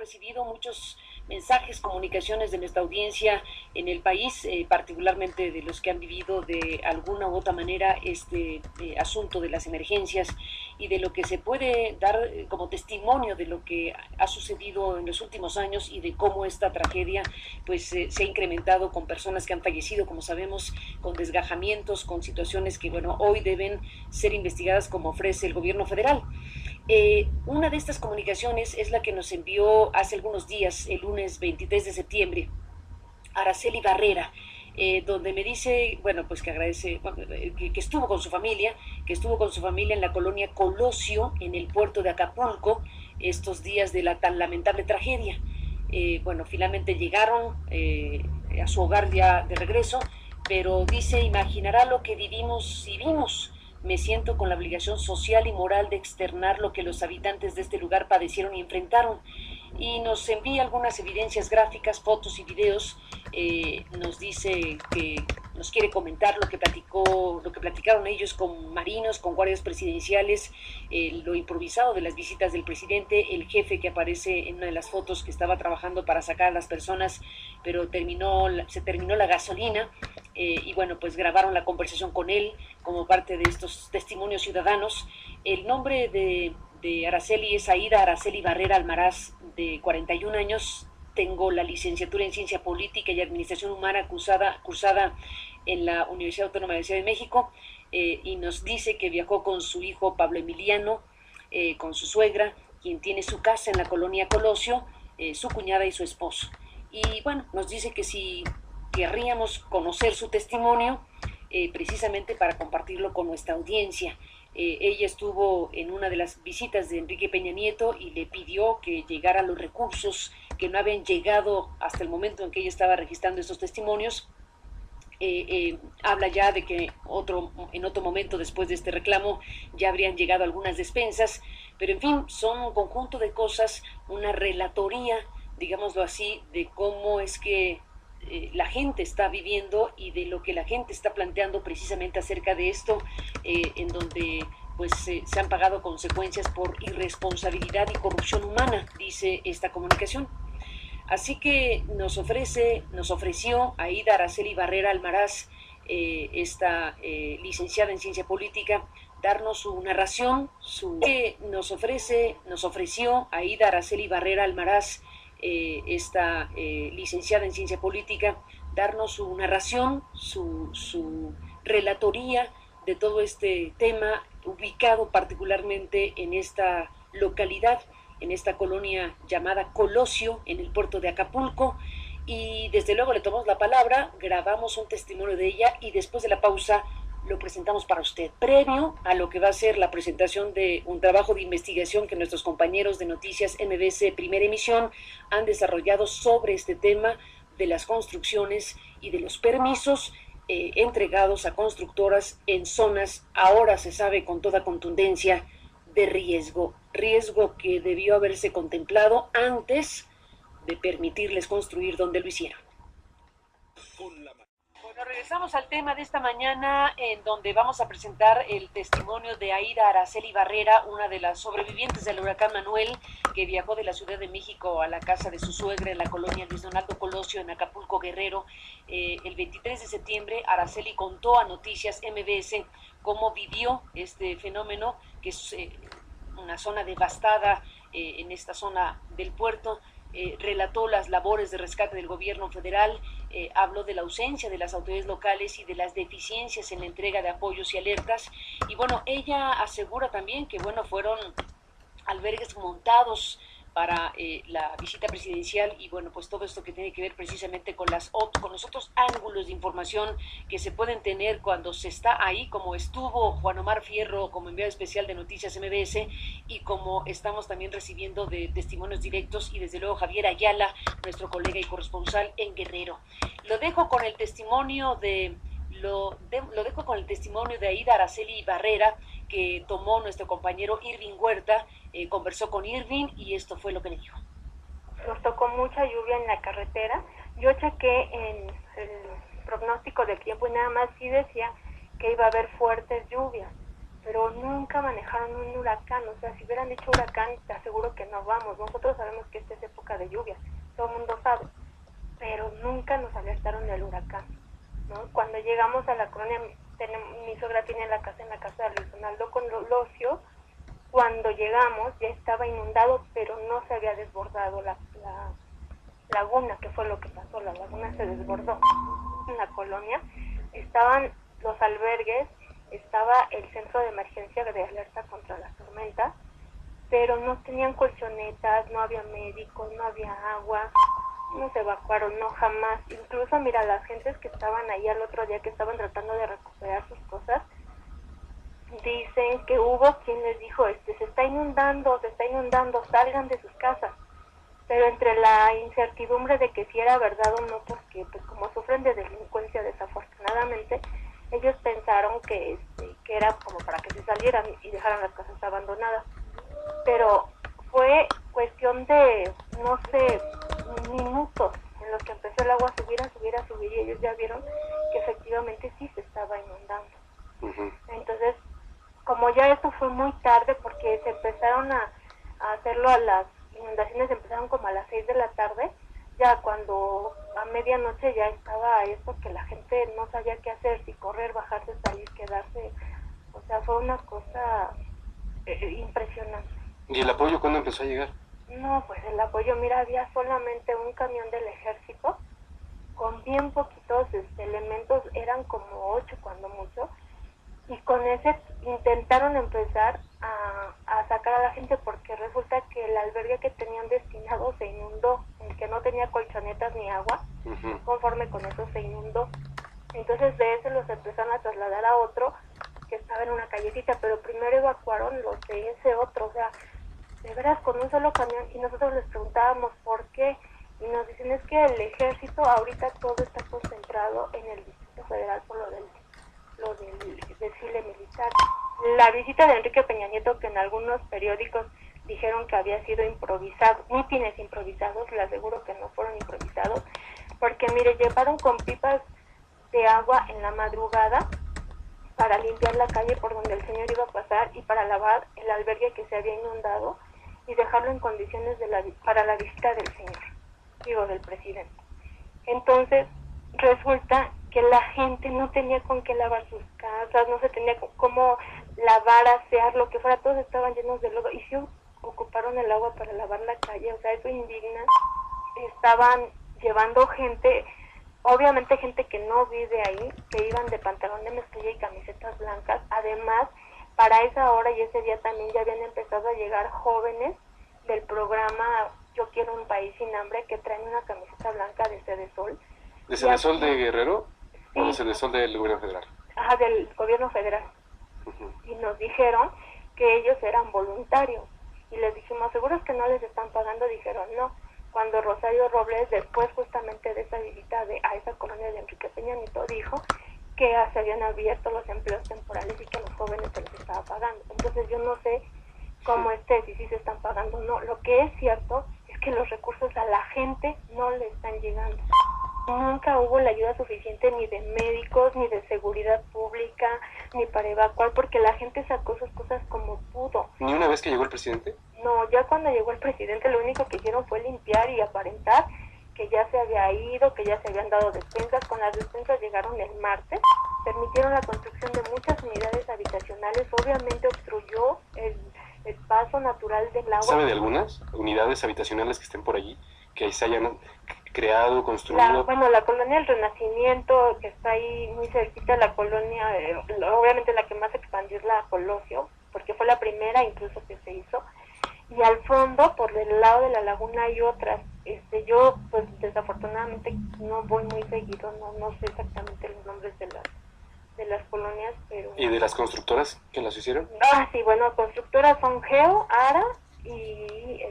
recibido muchos mensajes, comunicaciones de nuestra audiencia en el país, particularmente de los que han vivido de alguna u otra manera este asunto de las emergencias y de lo que se puede dar como testimonio de lo que ha sucedido en los últimos años y de cómo esta tragedia pues se ha incrementado con personas que han fallecido, como sabemos, con desgajamientos, con situaciones que bueno, hoy deben ser investigadas como ofrece el gobierno federal. Una de estas comunicaciones es la que nos envió hace algunos días, el lunes 23 de septiembre, Araceli Barrera, donde me dice, bueno, pues que agradece, bueno, que estuvo con su familia, en la colonia Colosio, en el puerto de Acapulco, estos días de la tan lamentable tragedia. Bueno, finalmente llegaron a su hogar ya de regreso, pero dice, imaginará lo que vivimos y vimos. Me siento con la obligación social y moral de externar lo que los habitantes de este lugar padecieron y enfrentaron. Y nos envía algunas evidencias gráficas, fotos y videos. Nos dice que nos quiere comentar lo que platicaron ellos con marinos, con guardias presidenciales, lo improvisado de las visitas del presidente, el jefe que aparece en una de las fotos que estaba trabajando para sacar a las personas, pero se terminó la gasolina, y bueno, pues grabaron la conversación con él como parte de estos testimonios ciudadanos. El nombre de Araceli es Aída Araceli Barrera Almaraz, de 41 años. Tengo la licenciatura en Ciencia Política y Administración Humana cursada en la Universidad Autónoma de la Ciudad de México, y nos dice que viajó con su hijo Pablo Emiliano, con su suegra, quien tiene su casa en la colonia Colosio, su cuñada y su esposo. Y bueno, nos dice que si querríamos conocer su testimonio, precisamente para compartirlo con nuestra audiencia. Ella estuvo en una de las visitas de Enrique Peña Nieto y le pidió que llegaran los recursos que no habían llegado hasta el momento en que ella estaba registrando estos testimonios. Habla ya de que en otro momento después de este reclamo ya habrían llegado algunas despensas, pero en fin, son un conjunto de cosas, una relatoría, digámoslo así, de cómo es que la gente está viviendo y de lo que la gente está planteando precisamente acerca de esto, en donde pues se han pagado consecuencias por irresponsabilidad y corrupción humana, dice esta comunicación. Así que nos ofreció Aída Araceli Barrera Almaraz, esta licenciada en Ciencia Política, darnos su narración, nos ofreció Aída Araceli Barrera Almaraz, esta licenciada en Ciencia Política, darnos su narración, su relatoría de todo este tema, ubicado particularmente en esta localidad, en esta colonia llamada Colosio, en el puerto de Acapulco, y desde luego le tomamos la palabra, grabamos un testimonio de ella y después de la pausa lo presentamos para usted, previo a lo que va a ser la presentación de un trabajo de investigación que nuestros compañeros de Noticias MBC Primera Emisión han desarrollado sobre este tema de las construcciones y de los permisos entregados a constructoras en zonas, ahora se sabe con toda contundencia, de riesgo que debió haberse contemplado antes de permitirles construir donde lo hicieron. Bueno, regresamos al tema de esta mañana, en donde vamos a presentar el testimonio de Aída Araceli Barrera, una de las sobrevivientes del huracán Manuel, que viajó de la Ciudad de México a la casa de su suegra en la colonia Luis Donaldo Colosio, en Acapulco, Guerrero. El 23 de septiembre, Araceli contó a Noticias MBS cómo vivió este fenómeno, que es una zona devastada en esta zona del puerto. Relató las labores de rescate del gobierno federal, habló de la ausencia de las autoridades locales y de las deficiencias en la entrega de apoyos y alertas. Y bueno, ella asegura también que bueno, fueron albergues montados para la visita presidencial y bueno, pues todo esto que tiene que ver precisamente con los otros ángulos de información que se pueden tener cuando se está ahí, como estuvo Juan Omar Fierro como enviado especial de Noticias MBS y como estamos también recibiendo de testimonios directos, y desde luego Javier Ayala, nuestro colega y corresponsal en Guerrero. Lo dejo con el testimonio de Aída Araceli Barrera, que tomó nuestro compañero Irving Huerta, conversó con Irving y esto fue lo que le dijo. Nos tocó mucha lluvia en la carretera. Yo chequé en el pronóstico del tiempo y nada más sí decía que iba a haber fuertes lluvias, pero no nunca manejaron un huracán. O sea, si hubieran dicho huracán, te aseguro que no vamos. Nosotros sabemos que esta es época de lluvia, todo el mundo sabe, pero nunca nos alertaron del huracán, ¿no? Cuando llegamos a la colonia, mi suegra tiene la casa en la casa de Luis Donaldo Colosio. Cuando llegamos ya estaba inundado, pero no se había desbordado la laguna, que fue lo que pasó. La laguna se desbordó en la colonia. Estaban los albergues, estaba el centro de emergencia de alerta contra las tormentas, pero no tenían colchonetas, no había médicos, no había agua, no se evacuaron, no, jamás. Incluso, mira, las gentes que estaban ahí al otro día, que estaban tratando de recuperar sus cosas, dicen que hubo quien les dijo, se está inundando, salgan de sus casas. Pero entre la incertidumbre de que si era verdad o no, porque pues como sufren de delincuencia desafortunadamente, ellos pensaron que era como para que se salieran y dejaran las casas abandonadas. Pero fue cuestión de, no sé, minutos en los que empezó el agua a subir y ellos ya vieron que efectivamente sí se estaba inundando. Uh-huh. Entonces, como ya esto fue muy tarde, porque se empezaron a hacerlo las inundaciones empezaron como a las 6 de la tarde, ya cuando a medianoche ya estaba esto que la gente no sabía qué hacer, si correr, bajarse, salir, quedarse. O sea, fue una cosa impresionante. ¿Y el apoyo cuándo empezó a llegar? No, pues el apoyo, mira, había solamente un camión del ejército, con bien poquitos elementos, eran como 8 cuando mucho, y con ese intentaron empezar a sacar a la gente, porque resulta que el albergue que tenían destinado se inundó, el que no tenía colchonetas ni agua, uh-huh. Conforme con eso se inundó. Entonces de ese los empezaron a trasladar a otro que estaba en una callecita, pero primero evacuaron los de ese otro, o sea, de veras con un solo camión, y nosotros les preguntábamos por qué, y nos dicen es que el ejército ahorita todo está concentrado en el Distrito Federal por lo del desfile militar. La visita de Enrique Peña Nieto, que en algunos periódicos dijeron que había sido improvisado, mítines improvisados, le aseguro que no fueron improvisados, porque mire, llevaron con pipas de agua en la madrugada para limpiar la calle por donde el señor iba a pasar y para lavar el albergue que se había inundado y dejarlo en condiciones para la visita del señor, del presidente. Entonces, resulta que la gente no tenía con qué lavar sus casas, no se tenía cómo lavar, asear, lo que fuera, todos estaban llenos de lodo, y sí ocuparon el agua para lavar la calle, o sea, eso indigna. Estaban llevando gente, obviamente gente que no vive ahí, que iban de pantalón de mezclilla y camisetas blancas. Además, para esa hora y ese día también ya habían empezado a llegar jóvenes del programa Yo Quiero un País Sin Hambre, que traen una camiseta blanca de Cedesol. ¿De Cedesol de Guerrero? Sí. ¿O de Cedesol del gobierno federal? Ajá, del gobierno federal. Uh-huh. Y nos dijeron que ellos eran voluntarios. Y les dijimos, ¿seguros que no les están pagando? Dijeron, no. Cuando Rosario Robles, después justamente de esa visita a esa colonia de Enrique Peña Nieto, dijo que se habían abierto los empleos temporales y que a los jóvenes se les estaba pagando. Entonces yo no sé cómo si se están pagando o no. Lo que es cierto es que los recursos a la gente no le están llegando. Nunca hubo la ayuda suficiente ni de médicos, ni de seguridad pública, ni para evacuar, porque la gente sacó sus cosas como pudo. ¿Ni una vez que llegó el presidente? No, ya cuando llegó el presidente lo único que hicieron fue limpiar y aparentar que ya se había ido, que ya se habían dado despensas. Con las despensas llegaron el martes, permitieron la construcción de muchas unidades habitacionales, obviamente obstruyó el paso natural del agua. ¿Sabe de algunas unidades habitacionales que estén por allí, que se hayan creado, construido? La colonia del Renacimiento, que está ahí muy cerquita, la colonia, obviamente la que más expandió es la Colosio, porque fue la primera incluso que se hizo, y al fondo, por el lado de la laguna, hay otras. Yo, pues desafortunadamente no voy muy seguido, no sé exactamente los nombres de las colonias, pero... ¿Y de las constructoras que las hicieron? Sí, constructoras son Geo, Ara y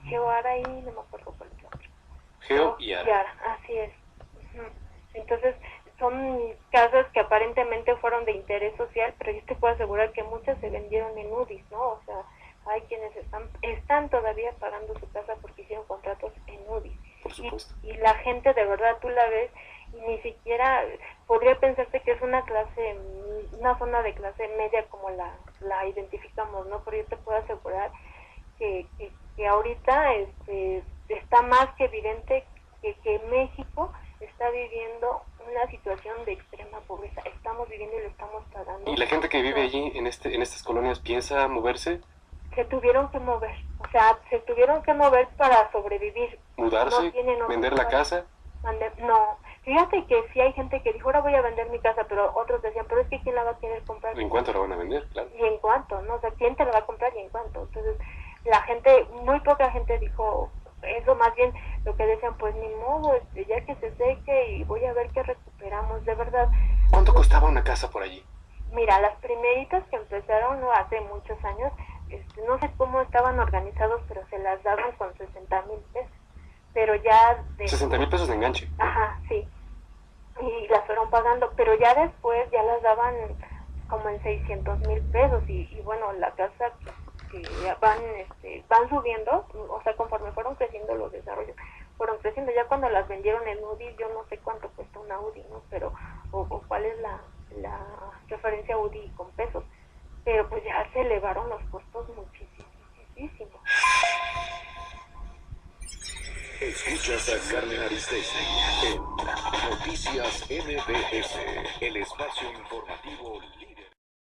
Geo, Ara y no me acuerdo cuál es otro. Geo y Ara. Así es. Uh-huh. Entonces, son casas que aparentemente fueron de interés social, pero yo te puedo asegurar que muchas se vendieron en UDIs, ¿no? O sea, hay quienes están todavía pagando su casa porque hicieron contratos en UDIs. Por supuesto. Y la gente, de verdad, tú la ves y ni siquiera podría pensarse que es una zona de clase media como la que ahorita está más que evidente que México está viviendo una situación de extrema pobreza. Estamos viviendo y lo estamos pagando. ¿Y la gente que vive allí en estas colonias piensa moverse? Se tuvieron que mover, o sea, se tuvieron que mover para sobrevivir. ¿Mudarse? No ¿Vender la casa? No, fíjate que sí hay gente que dijo, ahora voy a vender mi casa, pero otros decían, pero es que ¿quién la va a querer comprar? ¿En cuánto la van a vender? Claro. ¿Y en cuánto? ¿No? O sea, ¿quién te la va a comprar y en cuánto? Entonces, la gente, muy poca gente dijo eso, más bien lo que decían, pues ni modo, ya que se seque y voy a ver qué recuperamos, de verdad. ¿Cuánto costaba una casa por allí? Mira, las primeritas que empezaron hace muchos años, no sé cómo estaban organizados, pero se las daban con 60,000 pesos. Pero ya... 60,000 pesos de enganche. Ajá, sí. Y las fueron pagando, pero ya después ya las daban como en 600,000 pesos. Y bueno, la casa que van subiendo, o sea, conforme fueron creciendo los desarrollos, fueron creciendo. Ya cuando las vendieron en UDI, yo no sé cuánto cuesta una UDI, ¿no? Pero, o cuál es la referencia UDI con pesos. Pero pues ya se elevaron los costos muchísimo. Escuchas a Carmen Aristegui en Noticias MBS, el espacio informativo líder.